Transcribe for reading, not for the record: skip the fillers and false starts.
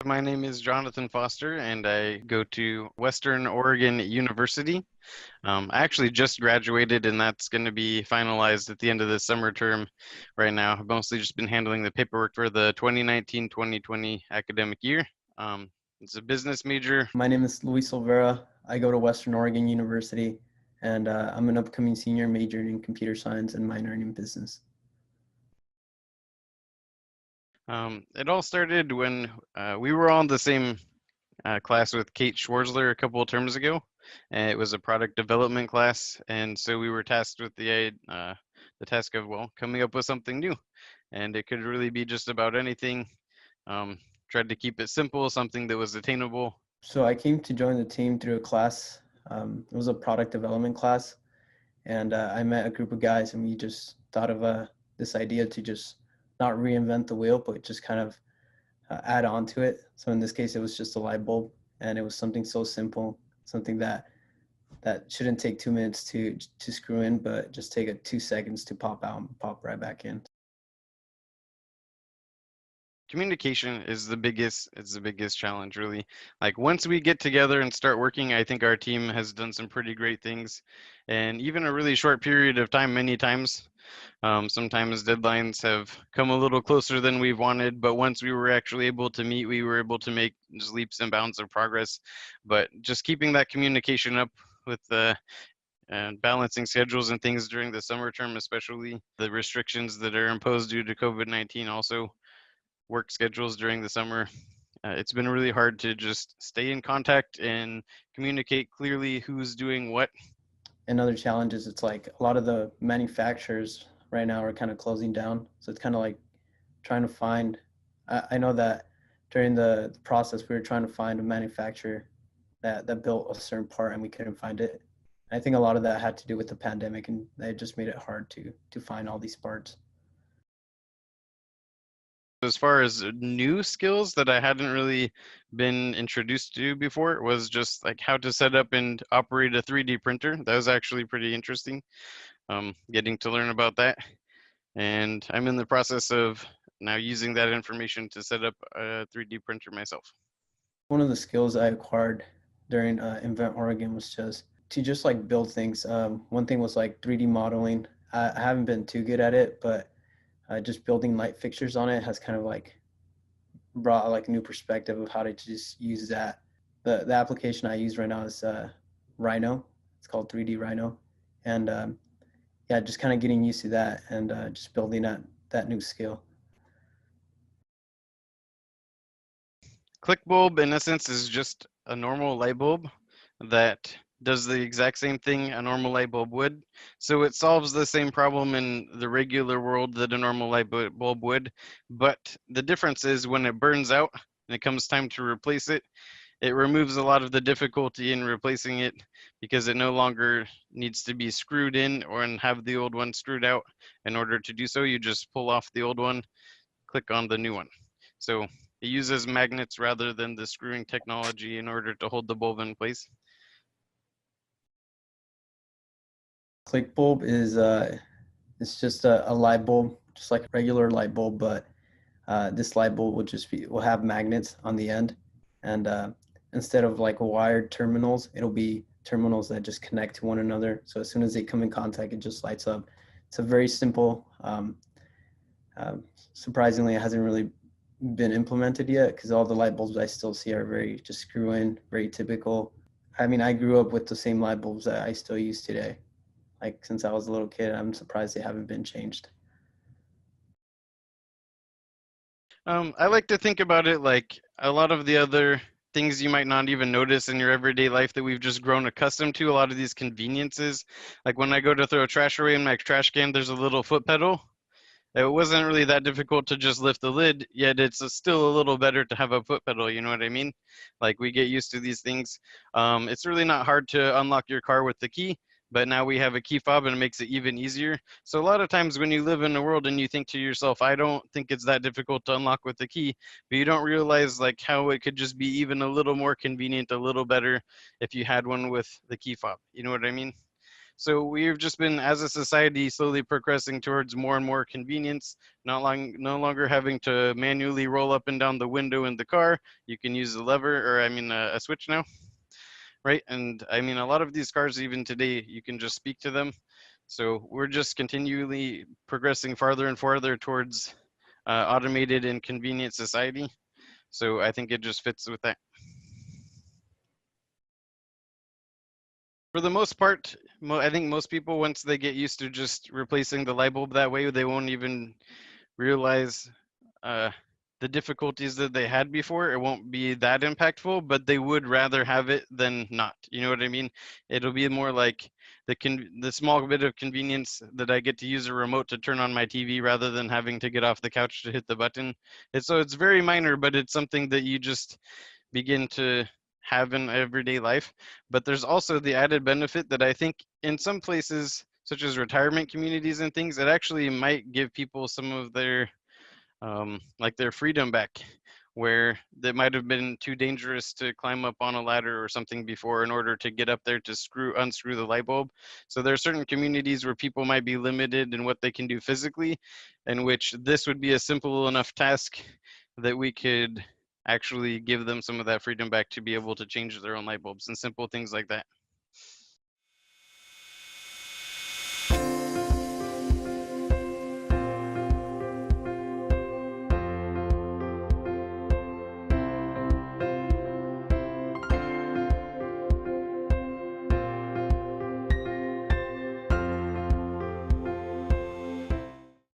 My name is Jonathan Foster, and I go to Western Oregon University. I actually just graduated, and that's going to be finalized at the end of the summer term right now. I've mostly just been handling the paperwork for the 2019-2020 academic year. Um, it's a business major. My name is Luis Olvera. I go to Western Oregon University, and I'm an upcoming senior majoring in computer science and minoring in business. It all started when we were all in the same class with Kate Schwarzler a couple of terms ago. And it was a product development class, and so we were tasked with the task of coming up with something new, and it could really be just about anything. Um, Tried to keep it simple, something that was attainable. So I came to join the team through a class. It was a product development class, and I met a group of guys, and we just thought of this idea to just not reinvent the wheel, but just kind of add on to it. So in this case, it was just a light bulb, and it was something so simple, something that shouldn't take 2 minutes to screw in, but just take 2 seconds to pop out and pop right back in. Communication is the biggest challenge, really. Like, once we get together and start working, I think our team has done some pretty great things, and even a really short period of time many times. Sometimes deadlines have come a little closer than we've wanted, but once we were actually able to meet, we were able to make just leaps and bounds of progress. But just keeping that communication up with the and balancing schedules and things during the summer term, especially the restrictions that are imposed due to COVID-19, also work schedules during the summer. It's been really hard to just stay in contact and communicate clearly who's doing what. Another challenge is it's like a lot of the manufacturers right now are kind of closing down. So it's kind of like trying to find, I know that during the process, we were trying to find a manufacturer that built a certain part and we couldn't find it. I think a lot of that had to do with the pandemic, and it just made it hard to find all these parts. As far as new skills that I hadn't really been introduced to before was just like how to set up and operate a 3D printer. That was actually pretty interesting, getting to learn about that. And I'm in the process of now using that information to set up a 3D printer myself. One of the skills I acquired during Invent Oregon was just like build things. One thing was like 3D modeling. I haven't been too good at it, but just building light fixtures on it has kind of like brought like a new perspective of how to just use that. The application I use right now is Rhino. It's called 3D Rhino, and yeah, just kind of getting used to that and just building that new skill. ClickBulb, in essence, is just a normal light bulb that does the exact same thing a normal light bulb would. So it solves the same problem in the regular world that a normal light bulb would. But the difference is when it burns out and it comes time to replace it, it removes a lot of the difficulty in replacing it because it no longer needs to be screwed in or and have the old one screwed out. In order to do so, you just pull off the old one, click on the new one. So it uses magnets rather than the screwing technology in order to hold the bulb in place. ClickBulb is it's just a light bulb, just like a regular light bulb, but this light bulb will have magnets on the end, and instead of like wired terminals, it'll be terminals that just connect to one another. So as soon as they come in contact, it just lights up. It's a very simple. Uh, Surprisingly, it hasn't really been implemented yet because all the light bulbs I still see are very just screw in, very typical. I mean, I grew up with the same light bulbs that I still use today. Like since I was a little kid, I'm surprised they haven't been changed. I like to think about it like a lot of the other things you might not even notice in your everyday life that we've just grown accustomed to, a lot of these conveniences. Like when I go to throw trash away in my trash can, there's a little foot pedal. It wasn't really that difficult to just lift the lid, yet it's still a little better to have a foot pedal, you know what I mean? Like we get used to these things. It's really not hard to unlock your car with the key, but now we have a key fob and it makes it even easier. So a lot of times when you live in the world and you think to yourself, I don't think it's that difficult to unlock with the key, but you don't realize like how it could just be even a little more convenient, a little better if you had one with the key fob, you know what I mean? So we've just been, as a society, slowly progressing towards more and more convenience. No longer having to manually roll up and down the window in the car. You can use a lever, or I mean a switch now, right? And I mean, a lot of these cars, even today, you can just speak to them. So we're just continually progressing farther and farther towards automated and convenient society. So I think it just fits with that. For the most part, I think most people, once they get used to just replacing the light bulb that way, they won't even realize uh, the difficulties that they had before. It won't be that impactful, but they would rather have it than not. You know what I mean? It'll be more like the small bit of convenience that I get to use a remote to turn on my TV rather than having to get off the couch to hit the button. So it's very minor, but it's something that you just begin to have in everyday life. But there's also the added benefit that I think in some places, such as retirement communities and things, it actually might give people some of their like their freedom back, where that might have been too dangerous to climb up on a ladder or something before in order to get up there to unscrew the light bulb. So there are certain communities where people might be limited in what they can do physically, in which this would be a simple enough task that we could actually give them some of that freedom back to be able to change their own light bulbs and simple things like that.